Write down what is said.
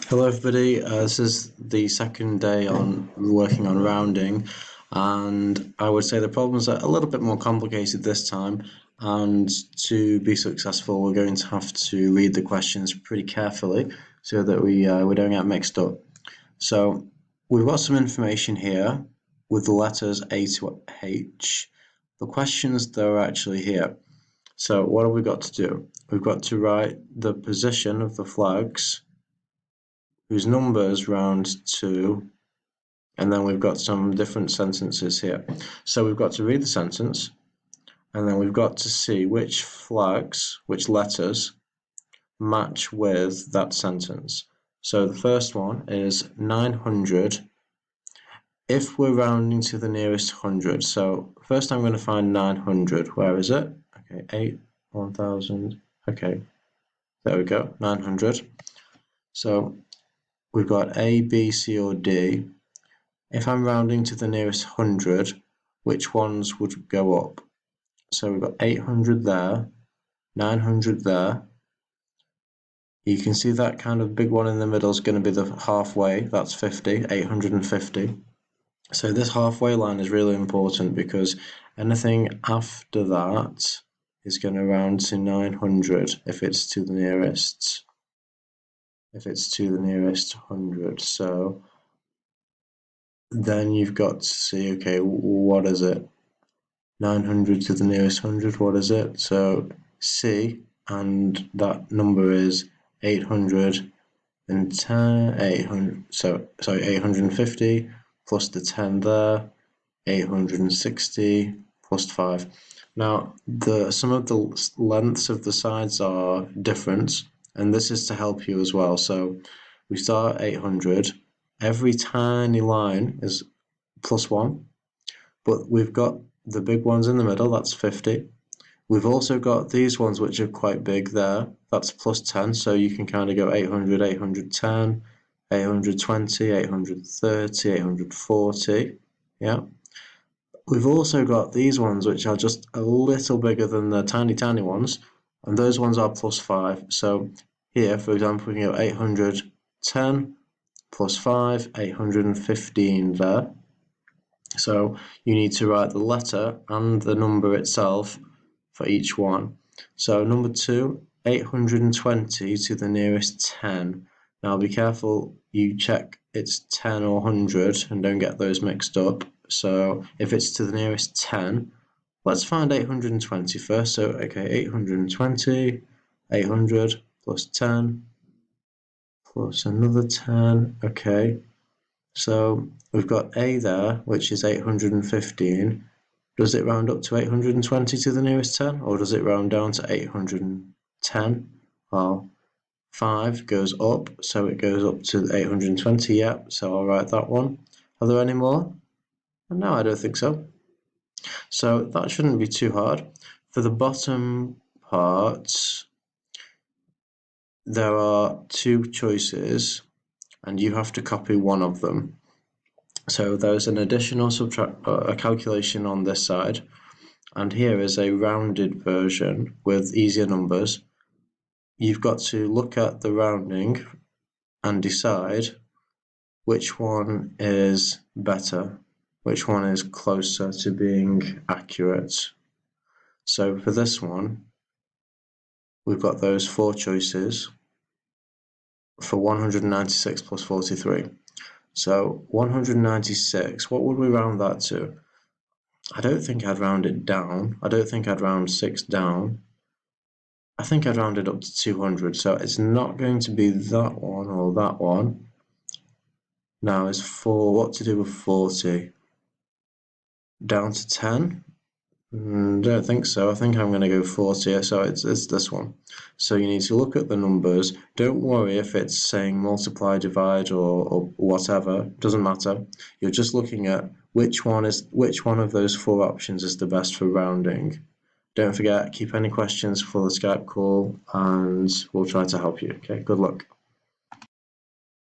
Hello everybody, this is the second day on working on rounding, and I would say the problems are a little bit more complicated this time, and to be successful we're going to have to read the questions pretty carefully so that we don't get mixed up. So we've got some information here with the letters A to H. The questions that are actually here. So what have we got to do? We've got to write the position of the flags whose numbers round to, and then we've got some different sentences here. So we've got to read the sentence, and then we've got to see which flags, which letters match with that sentence. So the first one is 900 if we're rounding to the nearest hundred. So first I'm going to find 900. Where is it? Okay, 1000. Okay, there we go, 900. So we've got A, B, C, or D. If I'm rounding to the nearest hundred, which ones would go up? So we've got 800 there, 900 there. You can see that kind of big one in the middle is going to be the halfway, that's 50, 850. So this halfway line is really important because anything after that is going to round to 900 if it's to the nearest. If it's to the nearest 100, so then you've got to see, okay, what is it? 900 to the nearest 100, what is it? So C, and that number is 810, 800, so sorry, 850 plus the 10 there, 860 plus 5. Now, some of the lengths of the sides are different, and this is to help you as well. So we start at 800. Every tiny line is plus 1, but we've got the big ones in the middle, that's 50. We've also got these ones which are quite big there, that's plus 10, so you can kind of go 800, 810, 820, 830, 840, yeah. We've also got these ones which are just a little bigger than the tiny ones, and those ones are plus 5. So here, for example, we can go 810 plus 5, 815 there. So you need to write the letter and the number itself for each one. So number 2, 820 to the nearest 10. Now be careful you check it's 10 or 100 and don't get those mixed up. So if it's to the nearest 10, let's find 820 first. So okay, 820, 800 plus 10 plus another 10. Okay, so we've got A there, which is 815. Does it round up to 820 to the nearest 10, or does it round down to 810? Well, 5 goes up, so it goes up to 820, yeah, so I'll write that one. Are there any more? No, I don't think so. So that shouldn't be too hard. For the bottom part, there are 2 choices, and you have to copy one of them. So there's an additional a calculation on this side, and here is a rounded version with easier numbers. You've got to look at the rounding and decide which one is better, which one is closer to being accurate. So for this one, we've got those 4 choices for 196 plus 43. So 196, what would we round that to? I don't think I'd round it down. I don't think I'd round 6 down. I think I'd round it up to 200. So it's not going to be that one or that one. Now is what to do with 40? Down to 10? Don't think so. I think I'm going to go 40, so it's this one. So you need to look at the numbers. Don't worry if it's saying multiply, divide, or whatever. Doesn't matter. You're just looking at which one of those 4 options is the best for rounding. Don't forget, keep any questions for the Skype call, and we'll try to help you. Okay, good luck.